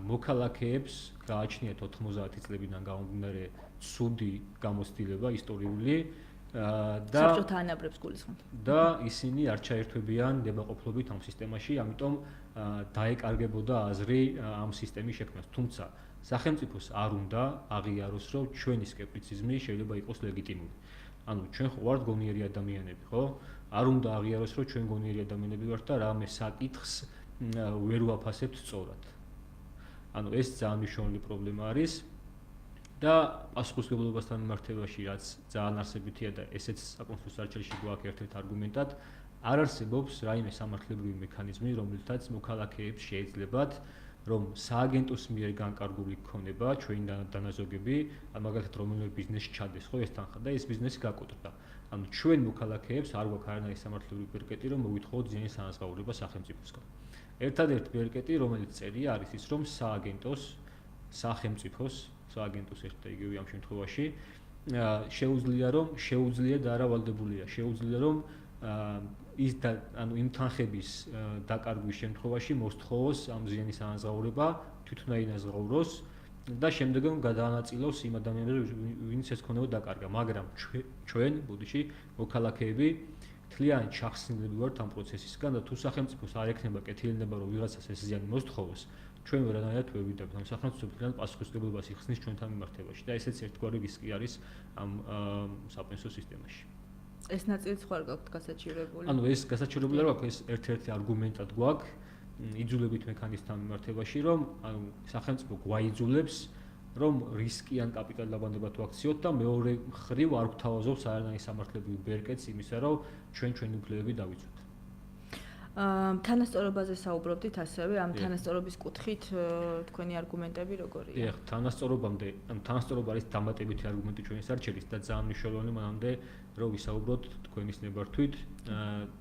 მოქალაქეებს გააჩნიათ 90 წლებიდან გამომდინარე ცუდი გამოცდილება ისტორიული და საბჭოთა ანაბრებს გულისხმობ. და ისინი არ ჩაერთვებიან ნებაყოფლობით ამ სისტემაში, ამიტომ დაეკარგებოდა აზრი ამ სისტემის შექმნას. თუმცა სახელმწიფოს არ უნდა აღიაროს, რომ ჩვენი სკეპტიციზმი შეიძლება იყოს ლეგიტიმური. ანუ ჩვენ ხო ვართ გონიერი ადამიანები, ხო? არ უნდა აღიაროს, რომ ჩვენ გონიერი ადამიანები ვართ და რამე საკითხს ვერ ვაფასებთ სწორად. ანუ ეს ძალიან მნიშვნელოვანი პრობლემა არის. და პასუხისმგებლობასთან მიმართებაში, რაც ძალიან არსებითია და ესეც საკონსტიტუციო სარჩელში გვაქვს ერთ-ერთ არგუმენტად, არ არსებობს რაიმე სამართლებრივი მექანიზმი, რომელთაც მოქალაქეებს შეეძლებათ, რომ სააგენტოს მიერ განკარგული ქონება ჩვენი დანაზოგები, მაგალითად რომელიმე ბიზნესში ჩადეს, ხო ეს თანხა და ეს ბიზნესი გაკოტრდა. ანუ ჩვენ მოქალაქეებს არ გვაქვს არანაირი სამართლებრივი ბერკეტი, რომ მოვითხოვოთ ზიანის ანაზღაურება სახელმწიფოსგან. ერთადერთი ბერკეტი, რომელიც წერია, არის ის, რომ სააგენტოს სააგენტოს ერთ და იგივე ამ შემთხვევაში შეუძლია და არა ვალდებულია, შეუძლია რომ ის ანუ იმ თანხების დაკარგვის შემთხვევაში მოსთხოვოს ამ ზიანის ანაზღაურება, თვითონ აინაზღაუროს და შემდგომ გადაანაწილოს იმ ადამიანებს, ვინც ეს ქონება დაკარგა, მაგრამ ჩვენ ბუდიში მოქალაქეები თლიანად ჩახსნილები ვართ ამ პროცესისგან და თუ სახელმწიფოს არ ექნება კეთილდება, რომ ვიღაცას ეს ზიანი მოსთხოვოს, ჩვენ ვერანაირად ვერ ვიდაბთ ამ სახელმწიფოსგან პასუხისმგებლობას იხსნის ჩვენთან მიმართებაში და ესეც ერთგვარი რისკი არის ამ საპენსიო სისტემაში. ეს ნაწილიც ხარ გაქვთ გასაჩივრებული? ანუ ეს გასაჩივრებული არ გვაქვს, ეს ერთ-ერთი არგუმენტად გვაქვს იძულებით მექანიზმთან მიმართებაში, რომ სახელმწიფო გვაიძულებს, რომ რისკი ან კაპიტალ დაბადება თუ აქციოთ და მეორე მხრივ არ გვთავაზობს არანაირი სამართლებრივი ბერკეტს იმისა, რომ ჩვენი უფლებები დავიცვათ. თანასწორობაზე საუბრობდით ასევე, ამ თანასწორობის კუთხით თქვენი არგუმენტები როგორია? თანასწორობა არის დამატებითი არგუმენტი ჩვენი სარჩელის და ძალიან მნიშვნელოვანი მანამდე რომ ვისაუბროთ თქვენის ნებართვით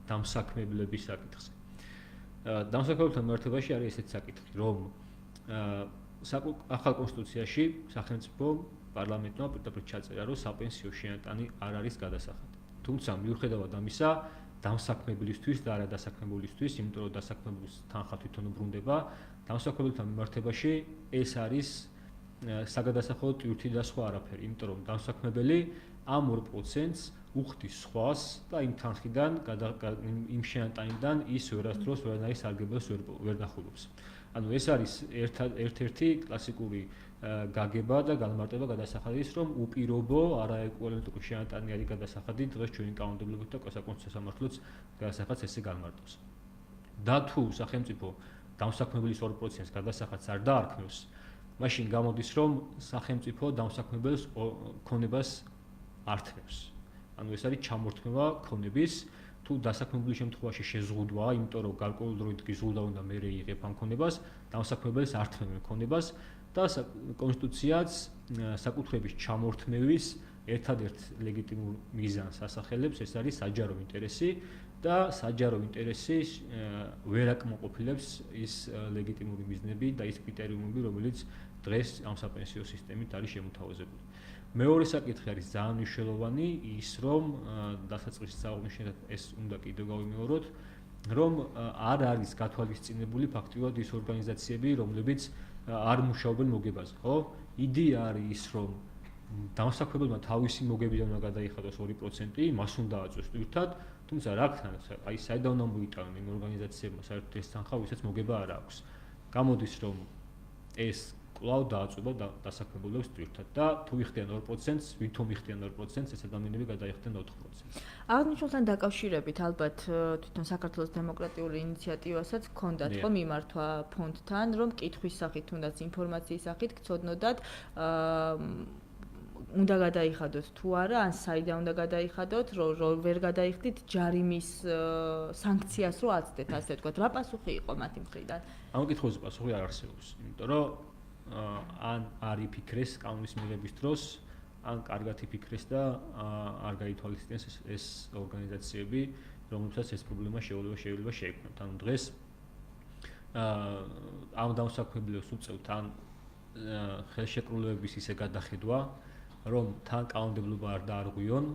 დამსაქმებლების საკითხზე. დამსაქმებელთან მიმართებაში არის ესეთი საკითხი, რომ ახალ კონსტიტუციაში სახელმწიფო პარლამენტმა პირდაპირ ჩაწერა, რომ საპენსიო შენატანი არ არის გადასახადი. თუმცა მიუხედავად ამისა, დამსაქმებლისთვის და არა დასაქმებულისთვის, იმიტომ რომ დასაქმებულის თანხა თვითონ უბრუნდება, დამსაქმებელთან მიმართებაში ეს არის საგადასახადო ტვირთი და სხვა არაფერი, იმიტომ რომ დამსაქმებელი ამ 2%-ს უხდის სხვას და იმ თანხიდან, იმ შენატანიდან ის ვერასდროს ვერანაირ სარგებელს ვერ ნახულობს. ანუ ეს არის ერთ-ერთი კლასიკური გაგება და განმარტება გადასახადის, რომ უპირობო არაეკვივალენტური შენატანი არის გადასახადი, დღეს ჩვენი კანონმდებლობით და საკონსტიტუციო სამართლოც გადასახადს ესე განმარტავს. და თუ სახელმწიფო დამსაქმებლის 2%-ს გადასახადს არ დაარქმევს, მაშინ გამოდის, რომ სახელმწიფო დამსაქმებელს ქონებას ართმევს. ანუ ეს არის ჩამორთმევა ქონების, თუ დასაქმებულის შემთხვევაში შეზღუდვა, იმიტომ რომ გარკვეული დროით გიზღუდა უნდა მერე იღებ ამ ქონებას, დამსაქმებელს ართმევენ ქონებას და კონსტიტუციაც საკუთრების ჩამორთმევის ერთადერთ ლეგიტიმურ მიზანს ასახელებს, ეს არის საჯარო ინტერესი და საჯარო ინტერესი ვერ აკმაყოფილებს ის ლეგიტიმური მიზნები და ის კრიტერიუმები, რომელიც დღეს ამ საპენსიო სისტემით არის შემოთავაზებული. მეორე საკითხი არის ძალიან მნიშვნელოვანი ის, რომ დასაწყისის აღნიშნულად ეს უნდა კიდევ გავიმეოროთ, რომ არ არის გათვალისწინებული ფაქტიურად ის ორგანიზაციები, რომლებიც არ მუშაობენ მოგებაზე, ხო? იდეა არის ის, რომ დამსაქმებელმა თავისი მოგებიდან უნდა გადაიხადოს 2%, მას უნდა აწვეს ერთად, თუმცა რაგთან, აი საიდან უნდა მოიტანონ იმ ორგანიზაციებმა საერთოდ ეს თანხა, ვისაც მოგება არ აქვს. გამოდის, რომ ეს კვლავ დააწვება დასაქმებულებს ერთად და თუ იხდიან 2%-ს, ვითომ იხდიან 2%-ს, ეს ადამიანები გადაიხდიან 4%-ს. აღნიშნულთან დაკავშირებით ალბათ თვითონ საქართველოს დემოკრატიული ინიციატივასაც ჰქონდათ ხო მიმართვა ფონდთან, რომ კითხვის სახით თუნდაც ინფორმაციის სახით გცოდნოდათ უნდა გადაიხადოთ თუ არა, ან საიდან უნდა გადაიხადოთ, რომ ვერ გადაიხდით ჯარიმის სანქციას რო აცდეთ, ასე ვთქვათ. რა პასუხი იყო მათი მხრიდან? ამ კითხვაზე პასუხი არ არსებობს, იმიტომ რომ ან არ იფიქრეს კანონის მიღების დროს, ან კარგად იფიქრეს და არ გაითვალისწინეს ეს ორგანიზაციები, რომლებსაც ეს პრობლემა შეიძლება შეექმნათ. ანუ დღეს ამ დამსაქმებლებს უწევთ ან ხელშეკრულებების ისე გადახედვა, რომ თან კანონმდებლობა არ დაარღვიონ,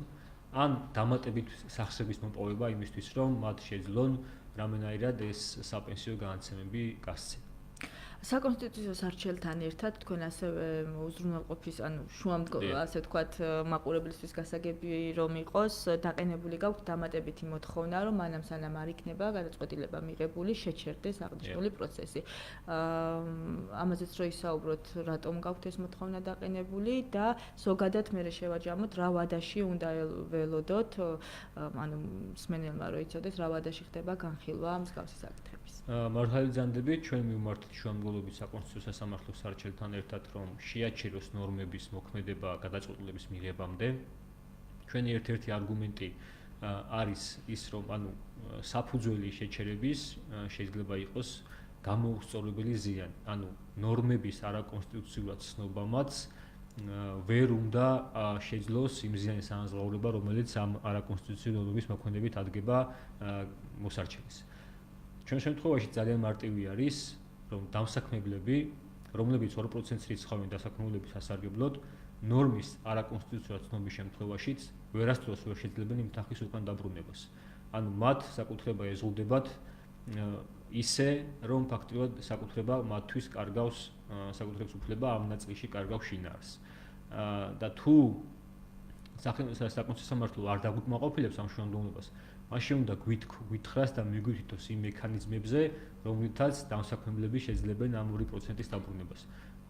ან დამატებით სახსრების მოპოვება იმისთვის, რომ მათ შეძლონ რამენაირად ეს საპენსიო განაცემები გასცენ. საკონსტიტუციო სარჩელთან ერთად თქვენ ასევე უზრუნველყოფის, ანუ ასე ვთქვათ, მაყურებლისთვის გასაგები რომ იყოს, დაყენებული გაქვთ დამატებითი მოთხოვნა, რომ მანამ სანამ არ იქნება გადაწყვეტილება მიღებული, შეჩერდეს აღნიშნული პროცესი. ამაზეც რო ისაუბროთ, რატომ გაქვთ ეს მოთხოვნა დაყენებული და ზოგადად მე შევაჯამოთ, რა ვადაში უნდა ველოდოთ, ანუ მსმენელმა რო იცოდეს, რა ვადაში ხდება განხილვა მსგავსი საკითხების. მართალი ძანდებით, ჩვენ მივმართეთ შუამდგომლობის საკონსტიტუციო სასამართლოს სარჩელთან ერთად, რომ შეაჩეროს ნორმების მოქმედება გადაწყვეტილების მიღებამდე. ჩვენი ერთ-ერთი არგუმენტი არის ის, რომ ანუ საფუძველი შეჩერების შეიძლება იყოს გამოუსწორებელი ზიანი, ანუ ნორმების არაკონსტიტუციურად ცნობამაც ვერ უნდა შეძლოს იმ ზიანის ანაზღაურება, რომელიც ამ არაკონსტიტუციური ნორმების მოქმედებით ადგება მოსარჩელის. ჩვენ შემთხვევაში ძალიან მარტივი არის, რომ დამსაქმებლები, რომლებიც 2%-ს რიცხავენ დასაქმებულების სასარგებლოდ, ნორმის არაკონსტიტუციურად ცნობის შემთხვევაშიც ვერასდროს ვერ შეძლებენ იმ თანხის უკან დაბრუნებას. ანუ მათ საკუთრება ეზღუდებათ ისე, რომ ფაქტიურად საკუთრება მათთვის კარგავს საკუთრების უფლება ამ ნაწილში კარგავს შინაარს. და თუ საკონსტიტუციო სამართლო არ დაგუკმაყოფილებს ამ შუამდგომლობას, მაშინ უნდა გვითხრას და მიგვითითოს იმ მექანიზმებზე, რომლითაც დამსაქმებლები შეძლებენ ამ 2%-ის დაბრუნებას.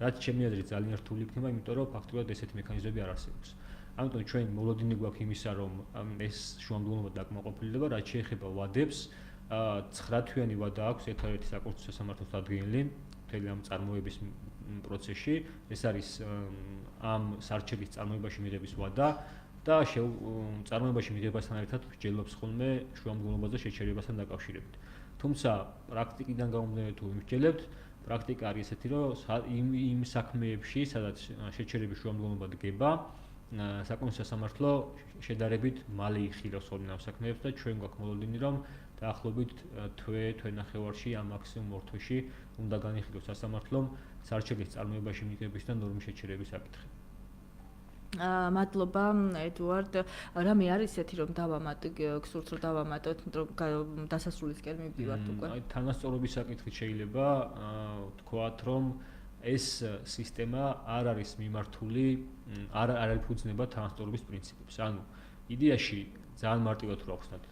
რაც ჩემი აზრით ძალიან რთული იქნება, იმიტომ რომ ფაქტობრივად ესეთი მექანიზმები არ არსებობს. ამიტომ ჩვენ მოლოდინი გვაქვს იმისა, რომ ეს შუამდგომლობა დაკმაყოფილდება, რაც შეეხება ვადებს, 9 თვიანი ვადა აქვს ერთადერთი საკონსტიტუციო სამართლოს დადგენილი მთელი ამ წარმოების პროცესში. ეს არის ამ სარჩელის წარმოებაში მიღების ვადა. და წარმოებაში მიღებასთან ერთად მსჯელობს ხოლმე შუამდგომლობაზე შეჩერებასთან დაკავშირებით. თუმცა პრაქტიკიდან გამომდინარე თუ ვიმსჯელებთ, პრაქტიკა არის ესეთი, რომ იმ საქმეებში, სადაც შეჩერების შუამდგომლობა დგება, საკონსტიტუციო სამართლო შედარებით მალე იხილავს ხოლმე ამ საქმეებს და ჩვენ გვაქვს მოლოდინი, რომ დაახლოებით თვე-ნახევარში, ამ მაქსიმუმ 2 თვეში უნდა განიხილოს სასამართლომ სარჩელის წარმოებაში მიღების და ნორმის შეჩერების საკითხი. მადლობა ედუარდ. რამე არის ესეთი, რომ გსურთ რომ დავამატოთ, რომ დასასრულისკენ მივდივართ უკვე. აი თანასწორობის საკითხი შეიძლება ვთქვათ, რომ ეს სისტემა არ არის მიმართული, არ ეფუძნება თანასწორობის პრინციპებს. ანუ იდეაში ძალიან მარტივად რო ახსნათ.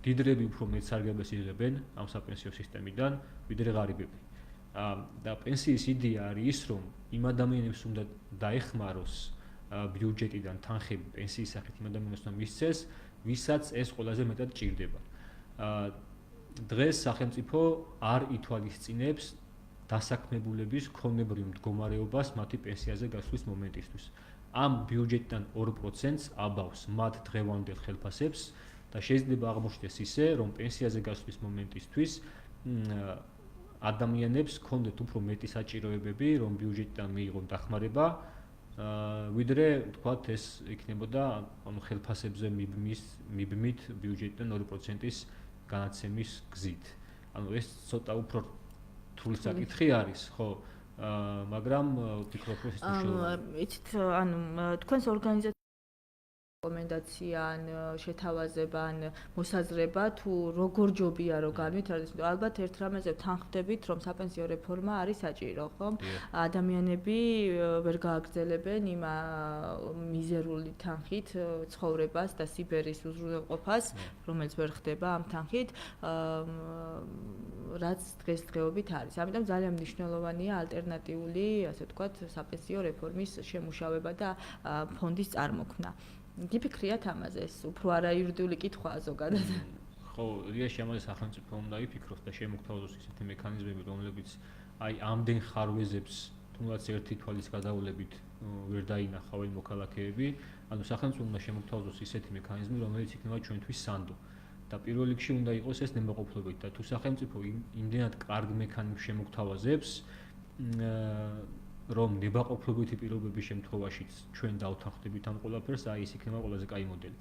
დიდრები უფრო მეტ სარგებლობას იღებენ ამ საპენსიო სისტემიდან, ვიდრე ღარიბები. და პენსიის იდეა არის ის, რომ იმ ადამიანებს უნდა დაეხმაროს ბიუჯეტიდან თანხები პენსიის სახით იმ ადამიანებს უნდა მისცეს, ვისაც ეს ყველაზე მეტად ჭირდება. დღეს სახელმწიფო არ ითვალისწინებს დასაქმებულების ქონებრივ მდგომარეობას მათი პენსიაზე გასვლის მომენტისთვის. ამ ბიუჯეტიდან 2%-ს აბავს მათ დღევანდელ ხელფასებს და შეიძლება აღმოჩნდეს ისე, რომ პენსიაზე გასვლის მომენტისთვის ადამიანებს ქონდეთ უფრო მეტი საჭიროებები, რომ ბიუჯეტიდან მიიღონ დახმარება, ვიდრე თქვათ ეს იქნებოდა ანუ ხელფასებზე მიბმით ბიუჯეტიდან 2%-ის განაცემის გზით. ანუ ეს ცოტა უფრო რთული საკითხი არის, ხო? მაგრამ ვფიქრობ, რომ ეს მნიშვნელოვანია. იცით, ანუ თქვენს ორგანიზაციაში რეკომენდაციან, შეთავაზებან, მოსაზრება თუ როგორ ჯობია რომ განვითარდეს, ალბათ ერთ რამეზე თანხმდებით, რომ საპენსიო რეფორმა არის საჭირო, ხო? ადამიანები ვერ გააგრძელებენ იმ მიზერული თანხით ცხოვრებას და სიბერის უზრუნველყოფას, რომელიც ვერ ხდება ამ თანხით, რაც დღესდღეობით არის. ამიტომ ძალიან მნიშვნელოვანია ალტერნატიული, ასე ვთქვათ, საპენსიო რეფორმის შემუშავება და ფონდის წარმოქმნა. გიფიქრიათ ამაზე, უფრო არაიურიდიული კითხვაა ზოგადად. ხო, რიაში ამაზე სახელმწიფო უნდა იფიქროს და შემოგთავაზოს ისეთი მექანიზმები, რომლებიც აი ამდენ ხარვეზებს თუნდაც ერთი თვალის გადავლებით ვერ დაინახავენ მოქალაქეები, ანუ სახელმწიფო უნდა შემოგთავაზოს ისეთი მექანიზმი, რომელიც იქნება ჩვენთვის სანდო. და პირველ რიგში უნდა იყოს ეს ნებაყოფლობებით და თუ სახელმწიფო იმდენად კარგ მექანიზმს შემოგთავაზებს, რომ ნებაყოფლობითი პირობების შემთხვევაშიც ჩვენ დავთანხმდებით ამ ყველაფერს, აი ეს იქნება ყველაზე კაი მოდელი.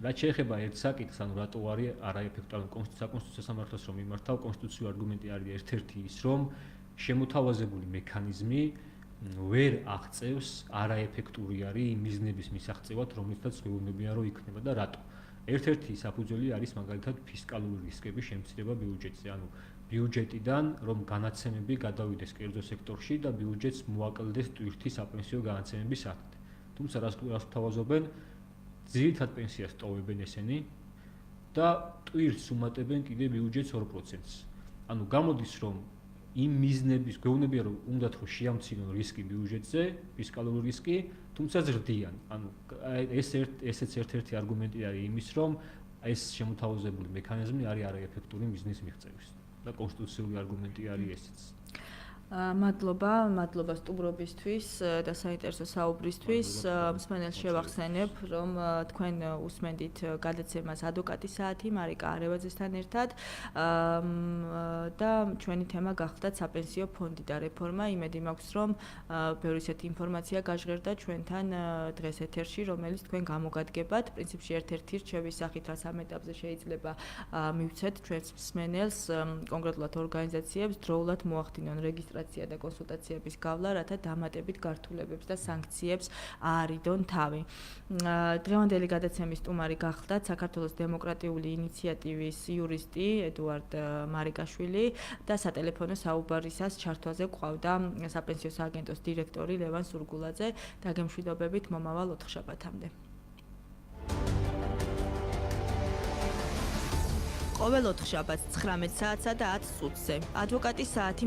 რაც შეეხება ერთ საკითხს, ანუ რატო არის არაეფექტური საკონსტიტუციო სამართლოს რომ მიმართავ, კონსტიტუციური არგუმენტი არის ერთ-ერთი ის, რომ შემოთავაზებული მექანიზმი ვერ აღწევს არაეფექტური არის იმ მიზნების მისაღწევად, რომლითაც გვეუბნებიან რომ იქნება და რატო. ერთ-ერთი საფუძველი არის მაგალითად ფისკალური რისკების შემცირება ბიუჯეტზე, ანუ ბიუჯეტიდან რომ განაცემები გადავიდეს კერძო სექტორში და ბიუჯეტს მოაკლდეს ტვირთი საპენსიო განაცემების საკითხი. თუმცა რას გვთავაზობენ, ძირითად პენსიას ტოვებენ ესენი და ტვირთს უმატებენ კიდე ბიუჯეტს 2%-ს. ანუ გამოდის რომ იმ მიზნების გვეუბნებიან რომ უნდათ რომ შეამცირონ რისკი ბიუჯეტზე, ფისკალური რისკი, თუმცა ზრდიან. ანუ ესეც ერთ-ერთი არგუმენტი არის იმის, რომ ეს შემოთავაზებული მექანიზმი არის არაეფექტური მიზნის მიღწევის. და კონსტიტუციური არგუმენტი არის ესეც. მადლობა სტუმრობისთვის და საინტერესო საუბრისთვის. მსმენელს შევახსენებ, რომ თქვენ უსმენდით გადაცემას ადვოკატის საათი მარიკა არევაძესთან ერთად და ჩვენი თემა გახლდათ საპენსიო ფონდი და რეფორმა. იმედი მაქვს, რომ ბევრი ისეთი ინფორმაცია გაჟღერდა ჩვენთან დღეს ეთერში, რომელიც თქვენ გამოგადგებათ. პრინციპში ერთ-ერთი რჩევის სახით, რაც ამ ეტაპზე შეიძლება მივცეთ ჩვენს მსმენელს, კონკრეტულად ორგანიზაციებს დროულად მოახდინონ რეგისტრაცია და კონსულტაციების გავლა, რათა დამატებით გართულებებს და სანქციებს აარიდონ თავი. დღევანდელი გადაცემის სტუმარი გახლდათ საქართველოს დემოკრატიული ინიციატივის იურისტი ედუარდ მარიკაშვილი და სატელეფონო საუბარისას ჩართვაზე გვყავდა საპენსიო სააგენტოს დირექტორი ლევან სურგულაძე. დაგემშვიდობებით მომავალ 4 შაბათამდე. ყოველ 4 შაბათს 19 საათსა და 10 წუთზე ადვოკატის საათი